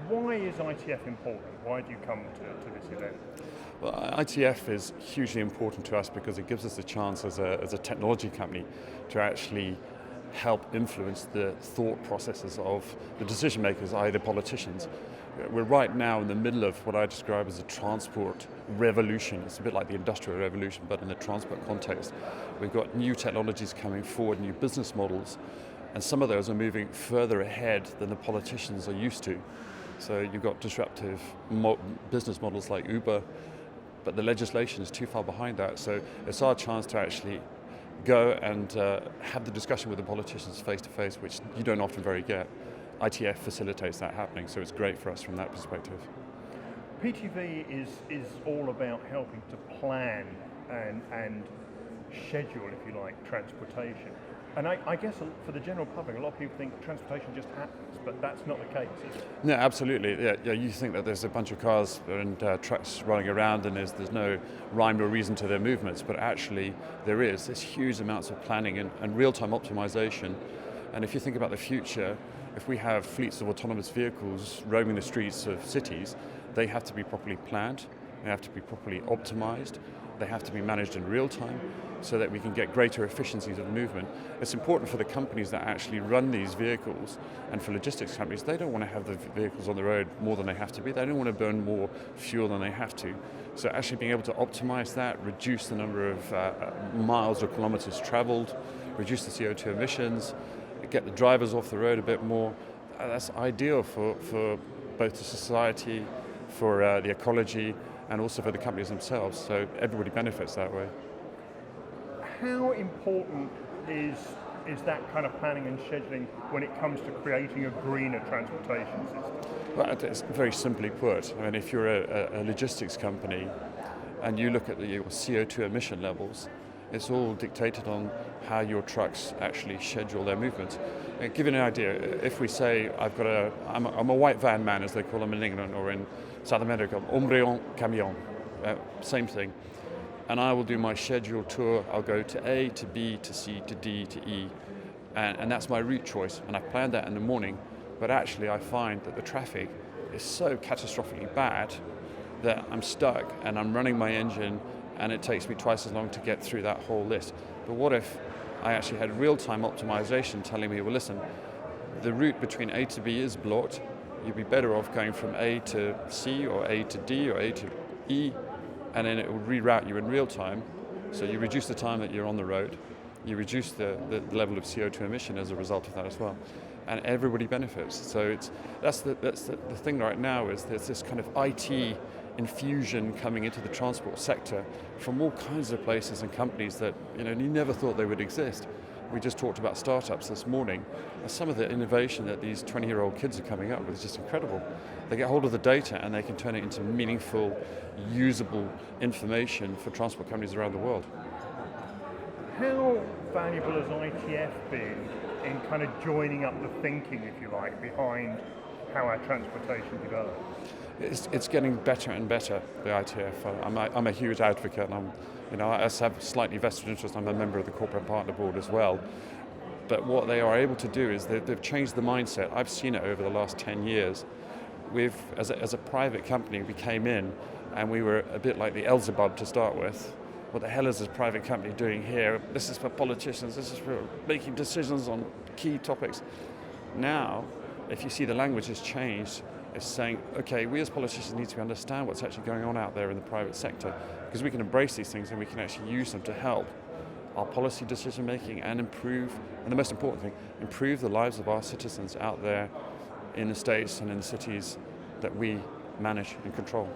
Why is ITF important? Why do you come to this event? Well, ITF is hugely important to us because it gives us a chance as a technology company to actually help influence the thought processes of the decision makers, i.e. the politicians. We're right now in the middle of what I describe as a transport revolution. It's a bit like the Industrial Revolution, but in the transport context. We've got new technologies coming forward, new business models, and some of those are moving further ahead than the politicians are used to. So you've got disruptive business models like Uber, but the legislation is too far behind that. So it's our chance to actually go and have the discussion with the politicians face to face, which you don't often very get. ITF facilitates that happening, so it's great for us from that perspective. PTV is all about helping to plan and schedule, if you like, transportation. And I guess for the general public, a lot of people think transportation just happens, but that's not the case, is it? No, absolutely. Yeah, you think that there's a bunch of cars and trucks running around and there's no rhyme or reason to their movements, but actually there is. There's huge amounts of planning and real-time optimization. And if you think about the future, if we have fleets of autonomous vehicles roaming the streets of cities, they have to be properly planned, they have to be properly optimized, they have to be managed in real time so that we can get greater efficiencies of movement. It's important for the companies that actually run these vehicles, and for logistics companies, they don't want to have the vehicles on the road more than they have to be. They don't want to burn more fuel than they have to. So actually being able to optimize that, reduce the number of miles or kilometers traveled, reduce the CO2 emissions, get the drivers off the road a bit more, that's ideal for both the society, for the ecology, and also for the companies themselves, so everybody benefits that way. How important is that kind of planning and scheduling when it comes to creating a greener transportation system? Well, it's very simply put. I mean, if you're a logistics company and you look at your CO2 emission levels, it's all dictated on how your trucks actually schedule their movements. And give you an idea, if we say I'm a white van man, as they call them in England or in South America, hombre en camion, same thing. And I will do my scheduled tour. I'll go to A, to B, to C, to D, to E, and that's my route choice. And I planned that in the morning, but actually I find that the traffic is so catastrophically bad that I'm stuck and I'm running my engine and it takes me twice as long to get through that whole list. But what if I actually had real-time optimization telling me, well, listen, the route between A to B is blocked. You'd be better off going from A to C or A to D or A to E, and then it will reroute you in real time. So you reduce the time that you're on the road, you reduce the level of CO2 emission as a result of that as well. And everybody benefits. So that's the thing right now is there's this kind of IT infusion coming into the transport sector from all kinds of places and companies that you never thought they would exist. We just talked about startups this morning, and some of the innovation that these 20-year-old kids are coming up with is just incredible. They get hold of the data and they can turn it into meaningful, usable information for transport companies around the world. How valuable has ITF been in kind of joining up the thinking, if you like, behind how our transportation develops? It's getting better and better, the ITF. I'm a huge advocate, and I have slightly vested interest. I'm a member of the corporate partner board as well. But what they are able to do is they've changed the mindset. I've seen it over the last 10 years. As a private company, we came in and we were a bit like the Elzebub to start with. What the hell is this private company doing here? This is for politicians, this is for making decisions on key topics. Now, if you see the language has changed, it's saying, okay, we as politicians need to understand what's actually going on out there in the private sector, because we can embrace these things and we can actually use them to help our policy decision making and improve, and the most important thing, improve the lives of our citizens out there in the states and in the cities that we manage and control.